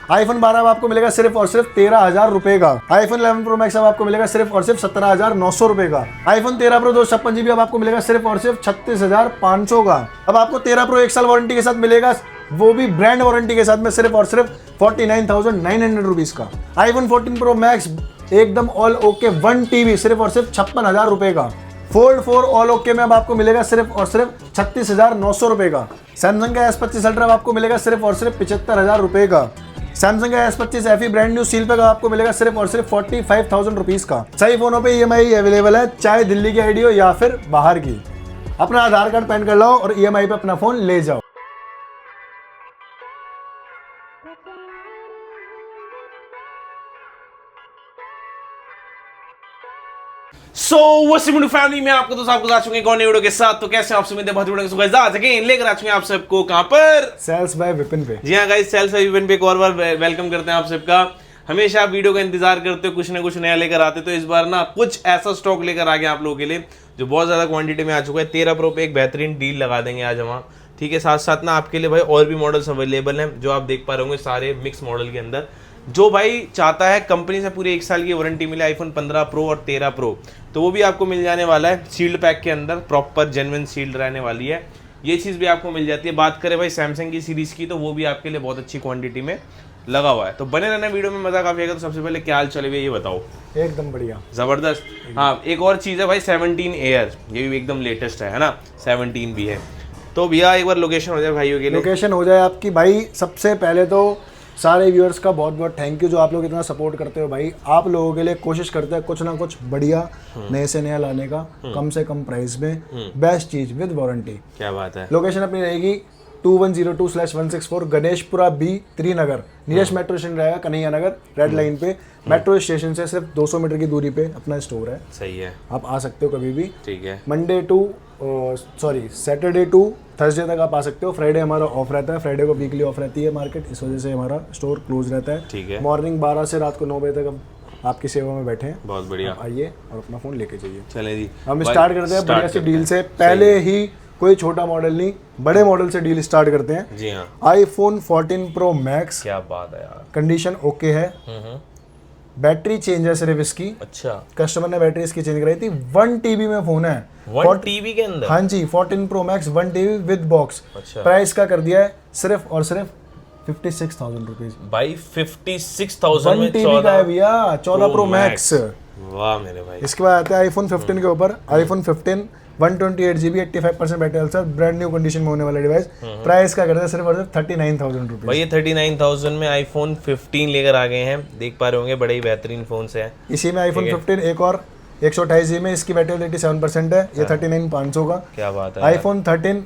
IPhone 12 आपको मिलेगा सिर्फ और सिर्फ 13,000 रुपए का। आईफोन 11 प्रो मैक्स अब आपको मिलेगा सिर्फ और सिर्फ 17,900 रुपए का। आईफोन 13 प्रो 256 GB अब आपको मिलेगा सिर्फ और सिर्फ 36,500 का। अब आपको 13 प्रो 1 साल वारंटी के साथ मिलेगा, वो भी ब्रांड वारंटी के साथ में, सिर्फ और सिर्फ 49,900 रुपीज का। आईफोन 14 प्रो मैक्स एकदम ऑल ओके 1 TB सिर्फ और सिर्फ 56,000 रुपए का। फोल्ड 4 ऑल ओके में अब आपको मिलेगा सिर्फ और सिर्फ 36,900 रुपए का। सैमसंग का S25 अल्ट्रा अब आपको मिलेगा सिर्फ और सिर्फ 75,000 रुपए का। सैमसंग का S25 FE brand new seal पे आपको मिलेगा सिर्फ और सिर्फ 45,000 रुपीज का। सही फोनों पे EMI अवेलेबल है, चाहे दिल्ली की आईडी हो या फिर बाहर की। अपना आधार कार्ड पैन कर लाओ और EMI पे अपना फोन ले जाओ। फैमिली में आपको तो आपको आ चुके हैं वीडियो के साथ। तो कैसे आप सब बहुत लेकर आ चुके हैं आप सबको कहां पर, सेल्स बाय विपिन पे। जी हाँ गाइस, सेल्स बाय विपिन पे एक और बार वेलकम करते हैं आप सबका। हमेशा आप वीडियो का इंतजार करते हो, कुछ ना कुछ नया लेकर आते, तो इस बार ना कुछ ऐसा स्टॉक लेकर आ गए आप लोगों के लिए जो बहुत ज्यादा क्वांटिटी में आ चुका है। 13 प्रो पे एक बेहतरीन डील लगा देंगे आज हम, ठीक है। साथ साथ ना आपके लिए भाई और भी मॉडल्स अवेलेबल हैं जो आप देख पा रहे होंगे, सारे मिक्स मॉडल के अंदर। जो भाई चाहता है कंपनी से पूरी 1 साल की वारंटी मिले आईफोन 15 प्रो और 13 प्रो, तो वो भी आपको मिल जाने वाला है सील्ड पैक के अंदर, प्रॉपर जेन्युइन सील्ड रहने वाली है। ये चीज़ भी आपको मिल जाती है। बात करें भाई सैमसंग की सीरीज की, तो वो भी आपके लिए बहुत अच्छी क्वांटिटी में लगा हुआ है। तो बने रहना वीडियो में, मजा काफी आएगा। तो सबसे पहले क्या हाल चले हुए ये बताओ। एकदम बढ़िया, जबरदस्त। हाँ, एक और चीज़ है भाई 17 एयर, ये भी एकदम लेटेस्ट है ना, 17 भी है। तो भैया एक बार लोकेशन हो जाए भाइयों के लिए। लोकेशन हो जाए आपकी भाई। सबसे पहले तो सारे व्यूअर्स का बहुत बहुत थैंक यू जो आप लोग इतना सपोर्ट करते हो भाई। आप लोगों के लिए कोशिश करते हैं कुछ ना कुछ बढ़िया नए से नया लाने का, कम से कम प्राइस में बेस्ट चीज विद वारंटी। क्या बात है। लोकेशन अपनी रहेगी 2102/164 Ganeshpura B, Trinagar. Nearest metro station रहेगा कन्हैया नगर, रेड लाइन पे। मेट्रो स्टेशन से सिर्फ 200 मीटर की दूरी पे अपना स्टोर है। सही है, आप आ सकते हो कभी भी। ठीक है। सैटरडे टू थर्सडे तक आप आ सकते हो। फ्राइडे हमारा ऑफ रहता है, फ्राइडे को वीकली ऑफ रहती है मार्केट, इस वजह से हमारा स्टोर क्लोज रहता है। ठीक है। मॉर्निंग 12 से रात को 9 बजे तक हम आपकी सेवा में बैठे हैं। बहुत बढ़िया। आइए और अपना फोन लेके जाइए। चले जी, हम स्टार्ट करते हैं बढ़िया सी डील से। पहले ही कोई छोटा मॉडल नहीं, बड़े मॉडल से डील स्टार्ट करते हैं। जी हाँ। आईफोन 14 प्रो मैक्स, क्या बात है यार, कंडीशन ओके है। बैटरी चेंज है सिर्फ इसकी। अच्छा, कस्टमर ने बैटरी इसकी चेंज कराई थी। 1 TB में फोन है, 1 TB के अंदर। हाँ जी, 14 pro max 1 TB with box. अच्छा। प्राइस का कर दिया है सिर्फ और सिर्फ 56,000 रुपीज भाई 56,000 में 1 TB का है भैया, 14 प्रो मैक्स। वाह मेरे भाई। इसके बाद आता है आईफोन 15 के ऊपर। IPhone 15 128 GB 85% battery health, brand new condition में होने वाला डिवाइस। प्राइस का करता है सिर्फ और सिर्फ 39,000 रुपीज। भाई ये 39,000 में आईफोन 15 लेकर आ गए हैं, देख पा रहे होंगे, बड़े ही बेहतरीन फोन से है। इसी में आईफोन 15 एक और 128 GB में, इसकी बैटरी हेल्थ 87% है। ये 39,500 का। क्या बात है। आईफोन 13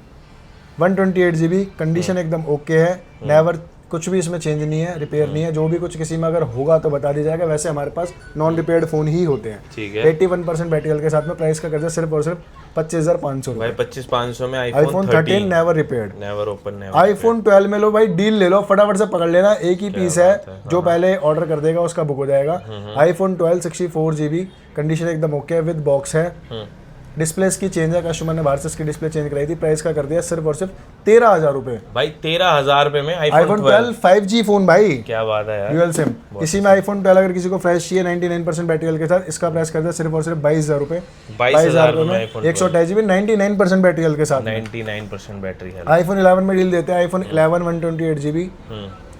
128 GB, कंडीशन एकदम ओके है। नेवर कुछ भी इसमें चेंज नहीं है, रिपेयर नहीं है। जो भी कुछ किसी में अगर होगा तो बता दिया जाएगा, वैसे हमारे पास नॉन रिपेयर्ड फोन ही होते हैं। ठीक है। 81% बैटरी हेल्थ के साथ में। प्राइस का करता है सिर्फ और सिर्फ 25,500 भाई 25,500 में iPhone 13 never repaired, never open, never. IPhone 12 में लो भाई, डील ले लो, फटाफट से पकड़ लेना। एक ही पीस है, जो पहले ऑर्डर कर देगा उसका बुक हो जाएगा। आईफोन 12 64 GB, कंडीशन एकदम ओके है, विद बॉक्स है। डिस्प्ले इसकी चेंज है, कस्टमर ने बाहर से इसकी डिस्प्ले चेंज कराई थी। प्राइस का कर दिया सिर्फ और सिर्फ 13,000 रुपए। भाई 13,000 रुपए में आईफोन 12 5G फोन भाई, क्या बात है यार, ड्यूअल सिम। इसी में आईफोन 12 अगर किसी को फ्रेश चाहिए 99% बैटरी हेल्थ के साथ, इसका प्राइस करता है सिर्फ और सिर्फ 22,000 रुपए। 22,000 रुपए में 128 GB 99% बैटरी हेल्थ के साथ। 99% बैटरी है। आईफोन 11 में डील देते हैं। आईफोन 11 128 GB,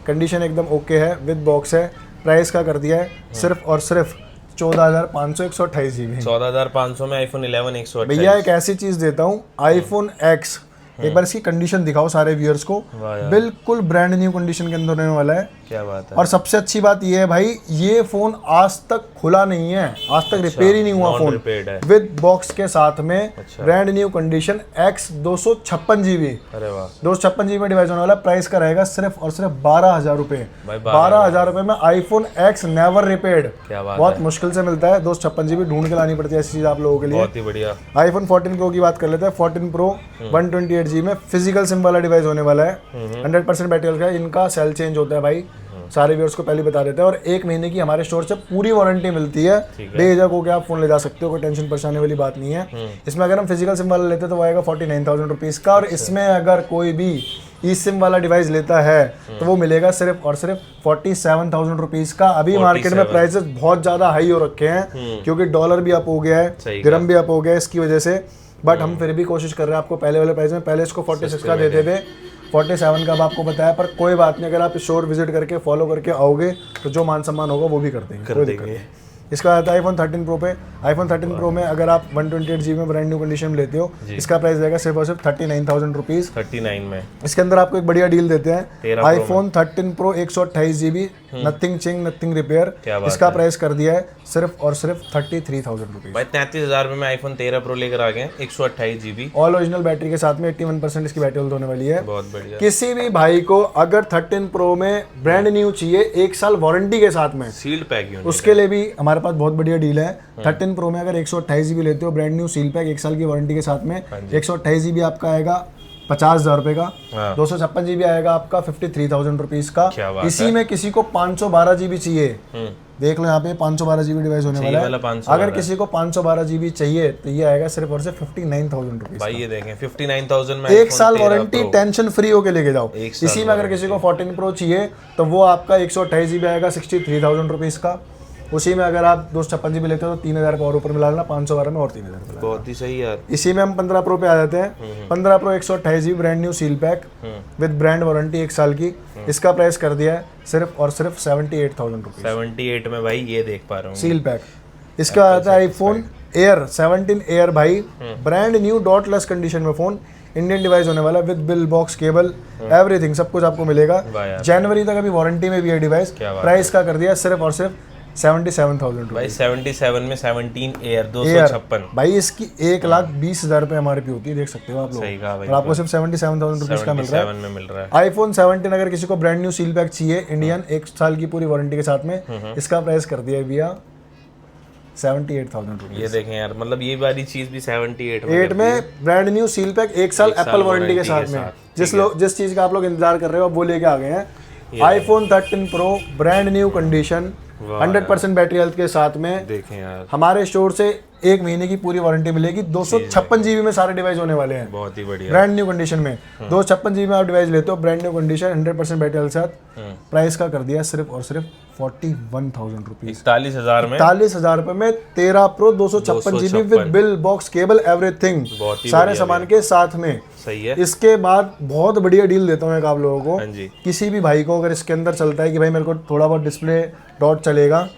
कंडीशन एकदम ओके है, विद बॉक्स है। प्राइस का कर दिया है सिर्फ और सिर्फ 14,500 128 GB। 14,500 में आईफोन 11 128। भैया एक ऐसी चीज देता हूँ, आईफोन X, एक बार इसकी कंडीशन दिखाओ सारे व्यूअर्स को। बिल्कुल ब्रांड न्यू कंडीशन के अंदर होने वाला है। क्या बात है। और सबसे अच्छी बात ये है भाई, ये फोन आज तक खुला नहीं है, आज तक रिपेयर ही नहीं हुआ फोन, विद बॉक्स के साथ में। Brand new condition X 256 GB। अरे वाह, 256 GB में डिवाइस होने वाला। प्राइस का रहेगा सिर्फ और सिर्फ 12,000 रुपए। 12,000 रुपए में आईफोन X नेवर रिपेयर्ड। बहुत मुश्किल से मिलता है, 256 GB ढूंढ के लानी पड़ती है ऐसी चीज आप लोगों के लिए। बहुत ही बढ़िया। आईफोन 14 प्रो की बात कर लेते हैं। 14 प्रो 128 GB में फिजिकल सिम वाला डिवाइस होने वाला है। 100% बैटरी हेल्थ का। इनका सेल चेंज होता है भाई, सारे व्यूअर्स को पहले बता देते हैं। और 1 महीने की हमारे स्टोर से पूरी वारंटी मिलती है। बेझिझक होकर आप फोन ले जा सकते हो, कोई टेंशन परेशानी वाली बात नहीं है। इसमें अगर हम फिजिकल सिम वाला लेते हैं तो वो आएगा 49,000 रुपीज का। और इसमें अगर कोई भी ई सिम वाला डिवाइस लेता है तो वो मिलेगा सिर्फ और सिर्फ 47,000 रुपीज का। अभी मार्केट में प्राइसेस बहुत ज्यादा हाई हो रखे हैं क्योंकि डॉलर भी अप हो गया है, दिरहम भी अप हो गया है इसकी वजह से, बट हम फिर भी कोशिश कर रहे हैं आपको पहले वाले प्राइस में, पहले इसको 46 का देते थे, 47 का अब आपको बताया, पर कोई बात नहीं, अगर आप स्टोर विजिट करके फॉलो करके आओगे तो जो मान सम्मान होगा वो भी कर देंगे, कोई दिक्कत नहीं। इसका आता है आईफोन 13 प्रो पे। आईफोन 13 प्रो में अगर आप 128GB में ब्रांड न्यू कंडीशन में लेते हो, इसका प्राइस रहेगा सिर्फ और सिर्फ 39,000 रुपीज। 39 में इसके अंदर आपको एक बढ़िया डील देते हैं, आईफोन 13 प्रो 128GB, नथिंग चिंग नथिंग रिपेयर, इसका प्राइस कर दिया है सिर्फ और सिर्फ 33,000 रुपीज। भाई 33,000 में आईफोन 13 प्रो लेकर आ गए 128GB, ऑल ओरिजिनल बैटरी के साथ में 81% इसकी बैटरी हेल्थ होने वाली है। बहुत बढ़िया। किसी भी भाई को अगर 13 प्रो में ब्रांड न्यू चाहिए 1 साल वारंटी के साथ में, सील्ड पैक उसके लिए भी हमारे पास बहुत बढ़िया डील है। 13 प्रो में अगर 128GB लेते हो ब्रांड न्यू सील पैक 1 साल की वारंटी के साथ में, 128GB आपका आएगा 50,000 रुपए का, 256GB आएगा आपका 53,000 रुपीज का। इसी में किसी को 512GB चाहिए, देख लो यहाँ पे 512GB डिवाइस होने वाला है। अगर किसी को 512GB चाहिए तो ये आएगा सिर्फ और सिर्फ 59,000 रुपीज। भाई ये देखें 59,000 में 1 साल वारंटी, टेंशन फ्री होके लेके जाओ। इसी में अगर किसी को 14 प्रो चाहिए तो वो आपका 128GB आएगा 63,000 रुपीज का। उसी में अगर आप 256GB लेते हो तो 3,000 का और ऊपर मिला लेना, 512 में और 3,000 बहुत ही सही यार। इसी में हम 15 प्रो पे आ जाते हैं। 15 pro 128GB brand new seal pack with brand warranty 1 साल की, इसका प्राइस कर दिया है सिर्फ और सिर्फ 78,000 रुपीज। 78 में भाई ये देख पा रहा हूँ सील पैक। इसका आता है आईफोन एयर 17 एयर भाई, ब्रांड न्यू डॉटलेस कंडीशन में फोन, इंडियन डिवाइस होने वाला with bill box cable everything, सब कुछ आपको मिलेगा। जनवरी तक अभी वारंटी में भी है डिवाइस। प्राइस का कर दिया सिर्फ और सिर्फ 77,000 भाई। 77 में 17 एयर 256 भाई, इसकी 1,20,000 रुपए MRP होती है, देख सकते हो आप लोग। सही कहा भाई। और आपको सिर्फ 77,000 रुपीज का मिल रहा है। आईफोन 17 अगर किसी को ब्रांड न्यू सील पैक चाहिए इंडियन 1 साल की पूरी वारंटी के साथ में, इसका प्राइस कर दिया है भैया 78,000 रुपीज। ये देखें यार, मतलब ये वाली चीज भी 78 में ब्रांड न्यू सील पैक 1 साल एप्पल वारंटी के साथ में। जिस चीज का आप लोग इंतजार कर रहे हो वो लेके आ गए हैं। IPhone 13 pro brand new condition 100% battery health के साथ में। देखें यार, हमारे स्टोर से 1 महीने की पूरी वारंटी मिलेगी। 256GB में सारे डिवाइस होने वाले हैं, बहुत ही बढ़िया ब्रांड न्यू कंडीशन में। 256GB में आप डिवाइस लेते हो brand new condition 100% battery health के साथ, प्राइस का कर दिया सिर्फ और सिर्फ 41,000 रुपीज। 41,000 में 41,000 रुपए में 13 pro 256GB with bill box cable everything, सारे सामान के साथ में। सही है। इसके बाद बहुत बढ़िया डील देता हूँ एक आप लोगों को। हाँ जी। किसी भी भाई को अगर इसके अंदर चलता है कि भाई मेरे को थोड़ा बहुत डिस्प्ले डॉट चलेगा,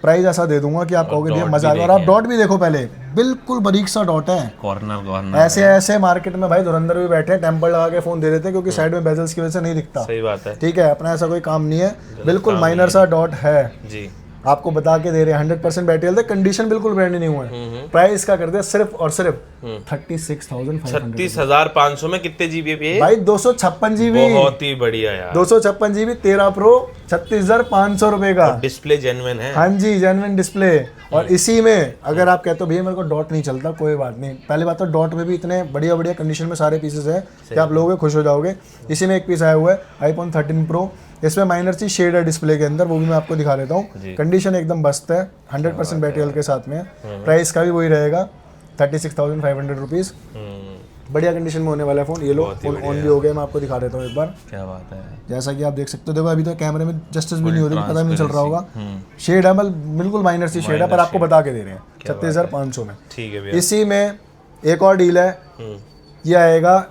प्राइस ऐसा दे दूंगा कि आप कहोगे भैया मजा आ गया। और आप डॉट भी देखो पहले, बिल्कुल बारीक सा डॉट है, कॉर्नर ऐसे मार्केट में भाई धुरंधर भी बैठे हैं टेम्पर लगा के फोन दे देते हैं क्योंकि साइड में बेजल्स की वजह से नहीं दिखता। सही बात है। ठीक है, अपना ऐसा कोई काम नहीं है, बिल्कुल माइनर सा डॉट है जी, आपको बता के दे रहे हैं। 100% बैटरी हेल्थ है, कंडीशन बिल्कुल ब्रांड न्यू है। प्राइस का कर दिया सिर्फ और सिर्फ 36,500। 36,500 में कितने जीबी है भाई? 256GB। बहुत ही बढ़िया यार। 256GB 13 प्रो 36,500 रुपए का। डिस्प्ले जेन्युइन है। हाँ जी, जेन्युइन डिस्प्ले। और इसी में अगर आप कहते हो भैया मेरे को डॉट नहीं चलता, कोई बात नहीं। पहली बात तो डॉट में भी इतने बढ़िया बढ़िया कंडीशन में सारे पीसेस हैं कि आप लोगे खुश हो जाओगे। इसी में एक पीस आया हुआ है आईफोन 13 प्रो, इसमें माइनर सी शेड है डिस्प्ले के अंदर, वो भी मैं आपको दिखा देता हूँ। कंडीशन एकदम मस्त है, 100% बैटरी हेल्थ के साथ में। प्राइस का भी वही रहेगा 36,500 रुपीज। बढ़िया कंडीशन में होने वाला है फोन। ये लो फोन ऑन भी हो गया, मैं आपको दिखा देता हूँ एक बार। क्या बात है, जैसा कि आप देख सकते हो। देखो अभी तो कैमरे में जस्टिस भी नहीं हो रही, पता भी नहीं चल रहा होगा। शेड है बिल्कुल माइनर सी शेड है, पर आपको बता के दे रहे हैं 36,500 में। ठीक है भैया। इसी में एक और डील है, ये आएगा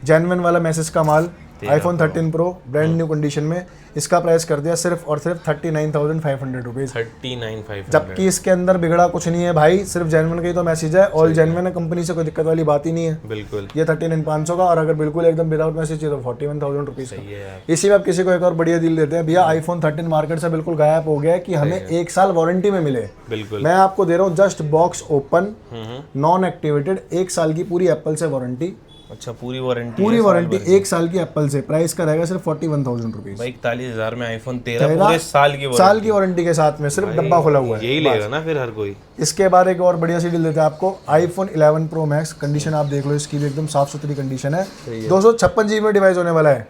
जेन्युइन वाला मैसेज का माल, iPhone 13 pro brand new condition में। इसका प्राइस कर दिया सिर्फ और सिर्फ 39,500 रुपीज। 39,500। जबकि इसके अंदर बिगड़ा कुछ नहीं है भाई, सिर्फ जेन्युइन का ही तो मैसेज है। ऑल जेन्युइन है, कंपनी से कोई दिक्कत वाली बात ही नहीं है। बिल्कुल। ये 39,500 का, और अगर बिल्कुल एकदम विदाउट मैसेज चाहिए तो 41,000 रुपीज। सही है यार। इसी में आप किसी को एक और बढ़िया डील देते हैं भैया। आईफोन 13 मार्केट से बिल्कुल गायब हो गया है कि हमें 1 साल वारंटी में मिले। बिल्कुल। मैं आपको दे रहा हूँ just box open, non activated, 1 साल की पूरी एप्पल से वारंटी। अच्छा, पूरी वारंटी 1 साल की एप्पल से। प्राइस का रहेगा सिर्फ 41,000 रुपीज। भाई 41,000 में आईफोन 13 पूरे साल की वारंटी के साथ में, सिर्फ डब्बा खुला हुआ है। यही लेगा ना फिर हर कोई। इसके बाद एक और बढ़िया सी डील देते हैं आपको, आईफोन 11 प्रो मैक्स। कंडीशन आप देख लो, इसकी भी एकदम साफ सुथरी कंडीशन है। 256GB में डिवाइस होने वाला है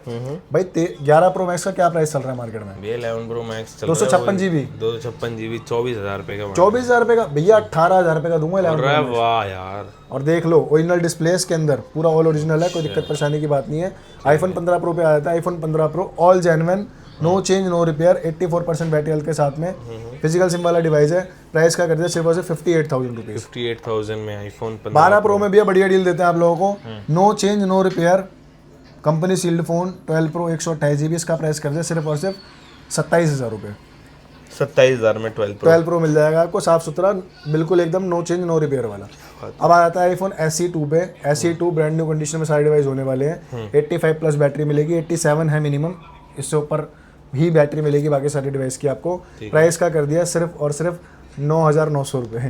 भाई। 11 प्रो मैक्स का क्या प्राइस चल रहा है मार्केट में? 11 प्रो मैक्स 256GB 24,000 रुपए का। 24,000 रुपए का भैया, 18,000 रुपए का दूंगा 11 प्रो। वाह यार। और देख लो ओरिजिनल डिस्प्ले के अंदर, पूरा ऑल ओरिजिनल है, कोई दिक्कत परेशानी की बात नहीं है। आईफोन 15 प्रो पे आया था, iPhone 15 pro all genuine, no change no repair, 84% battery health के साथ में, फिजिकल सिम वाला डिवाइस है। प्राइस का कर दिया सिर्फ और सिर्फ 58,000 रुपीज़। 58,000 में आईफोन 12 प्रो में भी बढ़िया डील देते हैं आप लोगों को, no change no repair, company sealed phone 12 pro 128 GB, इसका प्राइस कर दिया सिर्फ और सिर्फ 27,000 रुपये। 27,000 में 12 प्रो मिल जाएगा आपको, साफ सुथरा, बिल्कुल एकदम नो चेंज नो रिपेयर वाला। अब आ जाता है आईफोन SE2 पे। SE2 ब्रांड न्यू कंडीशन में सारे डिवाइस होने वाले हैं। 85 प्लस बैटरी मिलेगी, 87 है मिनिमम, इससे ऊपर ही बैटरी मिलेगी बाकी सारे डिवाइस की आपको। प्राइस का कर दिया सिर्फ और सिर्फ 9,900 रुपये।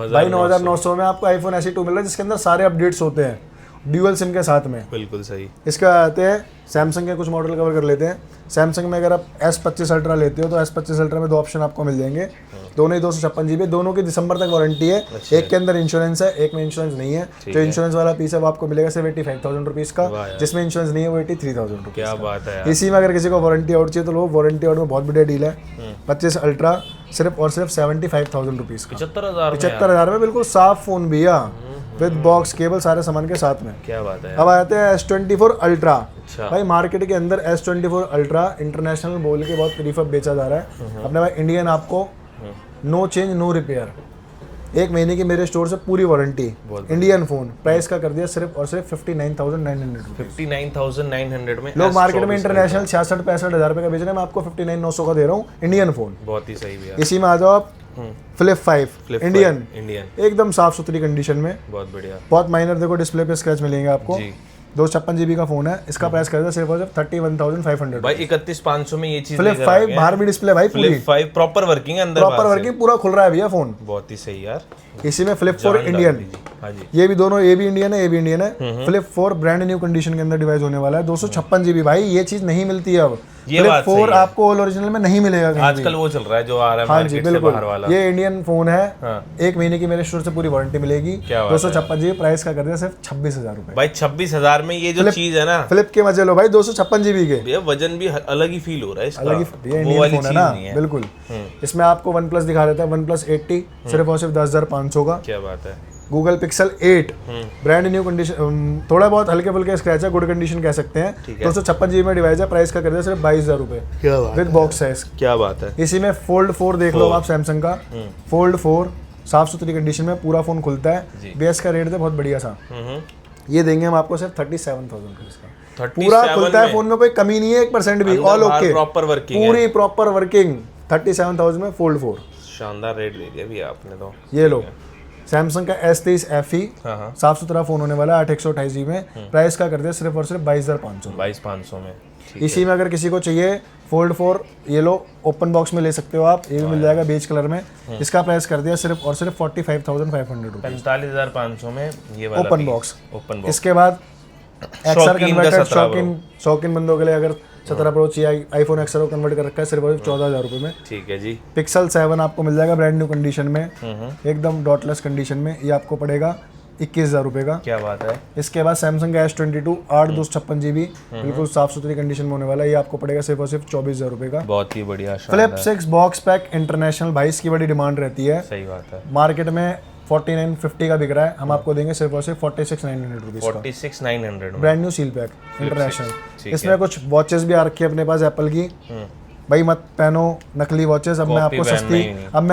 भाई 9,900 में आपको आईफोन SE2 मिल रहा है, जिसके अंदर सारे अपडेट्स होते हैं ड्यूअल सिम के साथ में। बिल्कुल सही। इसका आते हैं सैमसंग के कुछ मॉडल कवर कर लेते हैं। सैमसंग में अगर आप S25 अल्ट्रा लेते हो तो S25 अल्ट्रा में 2 ऑप्शन आपको मिल जाएंगे, दोनों ही 256 GB, दोनों की दिसंबर तक वारंटी है। एक के अंदर इंश्योरेंस है, एक में इंश्योरेंस नहीं है। जो इंश्योरेंस वाला पीस है वो आपको मिलेगा सिर्फ 85,000 रुपीज़ का, जिसमें इंश्योरेंस नहीं है वो 83,000 रुपीज़। क्या बात है। इसी में अगर किसी को वारंटी आउट चाहिए तो लो, वारंटी आउट में बहुत बढ़िया डील है। 25 अल्ट्रा सिर्फ और सिर्फ 75,000 रुपीज़ का, 75,000 में बिल्कुल साफ फोन भैया, विद बॉक्स केबल सारे सामान के साथ में। क्या बात है। अब आते हैं S24 अल्ट्रा। भाई मार्केट के अंदर S24 अल्ट्रा इंटरनेशनल बोल के बहुत प्रीफर बेचा जा रहा है अपने भाई। इंडियन आपको नो चेंज नो रिपेयर, 1 महीने की मेरे स्टोर से पूरी वारंटी, इंडियन फोन। प्राइस का कर दिया सिर्फ और सिर्फ 59,900 रुपीज़। 59,900 में। लोग मार्केट में इंटरनेशनल 66-65 रुपये का बेच रहे हैं, मैं आपको 59,900 का दे रहा हूँ इंडियन फोन। बहुत ही सही भैया। इसी में आ जाओ आप फ्लिप 5 इंडियन, एकदम साफ सुथरी कंडीशन में, बहुत बढ़िया। बहुत माइनर देखो डिस्प्ले पे स्क्रैच मिलेंगे आपको। 256 GB का फोन है, इसका प्राइस कर दिया सिर्फ और सिर्फ 31,500 भाई। 31,500 में ये चीज। फ्लिप 5 बाहर भी डिस्प्ले भाई पूरी, फ्लिप 5 प्रॉपर वर्किंग है, अंदर प्रॉपर वर्किंग, पूरा खुल रहा है भैया फोन। बहुत ही सही यार। इसी में फ्लिप 4 इंडियन, ये भी दोनों, ये भी इंडियन है, ये भी इंडियन है। फ्लिप 4 ब्रांड न्यू कंडीशन के अंदर डिवाइस होने वाला है, 256 GB। भाई ये चीज नहीं मिलती है अब, ये बात सही 4 आपको ऑल ओरिजिनल में नहीं मिलेगा कहीं आजकल वो चल रहा है जो आ रहा है मार्केट से बाहर वाला। ये इंडियन फोन है, 1 महीने की मेरे स्टोर से पूरी वारंटी मिलेगी। 256 GB, प्राइस का कर दिया सिर्फ 26,000 रुपए। भाई 26,000 में ये जो चीज है ना, फ्लिप के मजे लो भाई। 256 GB के, ये वजन भी अलग ही फील हो रहा है इसका, अलग ही। ये इंडियन फोन है ना, बिल्कुल। इसमें आपको OnePlus दिखा देता है, OnePlus 80 सिर्फ और सिर्फ 10,500 का। क्या बात है। Google pixel 8 brand new condition, थोड़ा बहुत हल्के फुल्के स्क्रैच है, गुड कंडीशन कह सकते हैं। 256 GB में डिवाइस है, प्राइस का कर दिया सिर्फ 22,000 रुपए विद बॉक्स साइज। क्या बात है। इसी में फोल्ड 4 देख लो आप, सैमसंग का फोल्ड 4 साफ सुथरी कंडीशन में, पूरा फोन खुलता है। बेस का रेट है बहुत बढ़िया सा, ये देंगे हम आपको सिर्फ 37,000 रुपीज का। पूरा खुलता है फोन में, कोई कमी नहीं है 1% भी, ऑल ओके, प्रॉपर वर्किंग, पूरी प्रॉपर वर्किंग। 37,000 में फोल्ड 4, शानदार रेट दे दिया भी आपने तो। ये लो सैमसंग का S23 FE, साफ सुथरा फोन होने वाला है, 8/128 GB में। प्राइस का कर दिया सिर्फ और सिर्फ 22,500। 22,500 में। इसी में अगर किसी को चाहिए फोल्ड 4, ये लो ओपन बॉक्स में ले सकते हो आप, ये भी मिल जाएगा बेज कलर में। इसका प्राइस कर दिया सिर्फ और सिर्फ 45,500 रुपए। 45,500 में ये वाला ओपन बॉक्स। Open box. इसके बाद XR कन्वर्टेड, शौकीन बंदों के लिए अगर 17 प्रो चाहिए, आईफोन XR को कन्वर्ट कर रखा है सिर्फ 14,000 रुपए में। ठीक है जी। पिक्सल 7 आपको मिल जाएगा ब्रांड न्यू कंडीशन में, एकदम डॉटलेस कंडीशन में, ये आपको पड़ेगा 21,000 रुपए का। क्या बात है। इसके बाद सैमसंग का S22 8 256 GB, बिल्कुल साफ सुथरी कंडीशन में होने वाला है, ये आपको पड़ेगा सिर्फ और सिर्फ 24,000 रुपए का। बहुत ही बढ़िया। फ्लिप 6 बॉक्स पैक इंटरनेशनल, भाई इसकी बड़ी डिमांड रहती है। सही बात है। मार्केट में 4950 का बिक रहा है, हम आपको देंगे सिर्फ और सिर्फ 46,900 रुपीज का। 46,900 brand new seal pack international. इसमें कुछ वॉचेस भी आ रखी है अपने पास एप्पल की, भाई मत पहनो नकली वॉचेस। अब मैं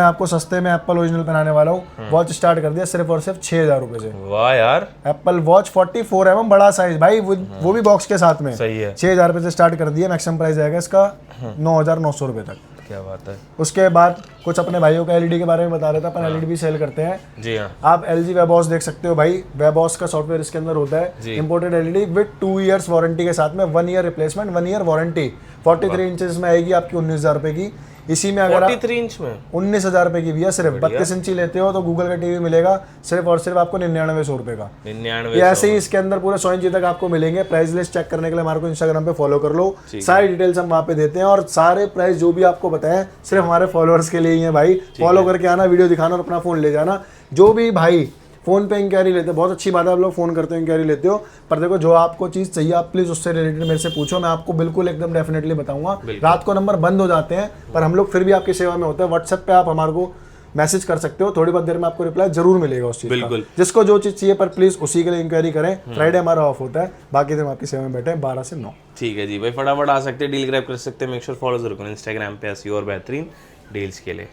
आपको सस्ते में एप्पल ओरिजिनल पहनाने वाला हूँ। वॉच स्टार्ट कर दिया सिर्फ और सिर्फ 6,000 रुपए से। वाह यार। एप्पल वॉच 44mm बड़ा साइज भाई, वो भी बॉक्स के साथ में। सही है। 6,000 रुपए से स्टार्ट कर दिया, मैक्सिमम प्राइस आएगा इसका 9,900 रुपए तक। क्या बात है। उसके बाद कुछ अपने भाइयों का एलईडी के बारे में बता रहा था, अपन एलईडी भी सेल करते हैं। जी हाँ। आप LG वेबॉस देख सकते हो भाई, वेबॉस का सॉफ्टवेयर इसके अंदर होता है, imported LED with 2 years warranty के साथ में, 1 year replacement, 1 year warranty. 43 inches में आएगी आपकी 19,000 रुपए की। इसी में अगर 43 इंच में 19,000 रुपए की भी है, सिर्फ 32 इंची लेते हो तो गूगल का टीवी मिलेगा सिर्फ और सिर्फ आपको 9900 रुपए का। 99 ऐसे ही इसके अंदर पूरे 100 इंची तक आपको मिलेंगे। प्राइस लिस्ट चेक करने के लिए हमारे को इंस्टाग्राम पे फॉलो कर लो, सारी डिटेल्स हम वहाँ पे देते हैं, और सारे प्राइस जो भी आपको बताएं सिर्फ हमारे फॉलोअर्स के लिए ही है भाई। फॉलो करके आना, वीडियो दिखाना और अपना फोन ले जाना। जो भी भाई फोन पे इंक्वायरी लेते हैं, बहुत अच्छी बात है आप लोग फोन करते हो इंक्वायरी लेते हो, पर देखो जो आपको चीज़ चाहिए आप प्लीज़ उससे रिलेटेड मेरे से पूछो, मैं आपको बिल्कुल एकदम डेफिनेटली बताऊंगा। रात को नंबर बंद हो जाते हैं पर हम लोग फिर भी आपकी सेवा में होते हैं। व्हाट्सएप पे आप हमारे को मैसेज कर सकते हो, थोड़ी बहुत देर में आपको रिप्लाई जरूर मिलेगा उस चीज का। बिल्कुल। जिसको जो चीज चाहिए पर प्लीज उसी के लिए इंक्वायरी करें। फ्राइडे हमारा ऑफ होता है, बाकी दिन हम आपकी सेवा में बैठे हैं 12 से 9। ठीक है जी भाई, फटाफट आ सकते हैं, डील ग्रैब कर सकते हैं। मेक श्योर फॉलो जरूर करें इंस्टाग्राम पे ऐसी और बेहतरीन डील्स के लिए।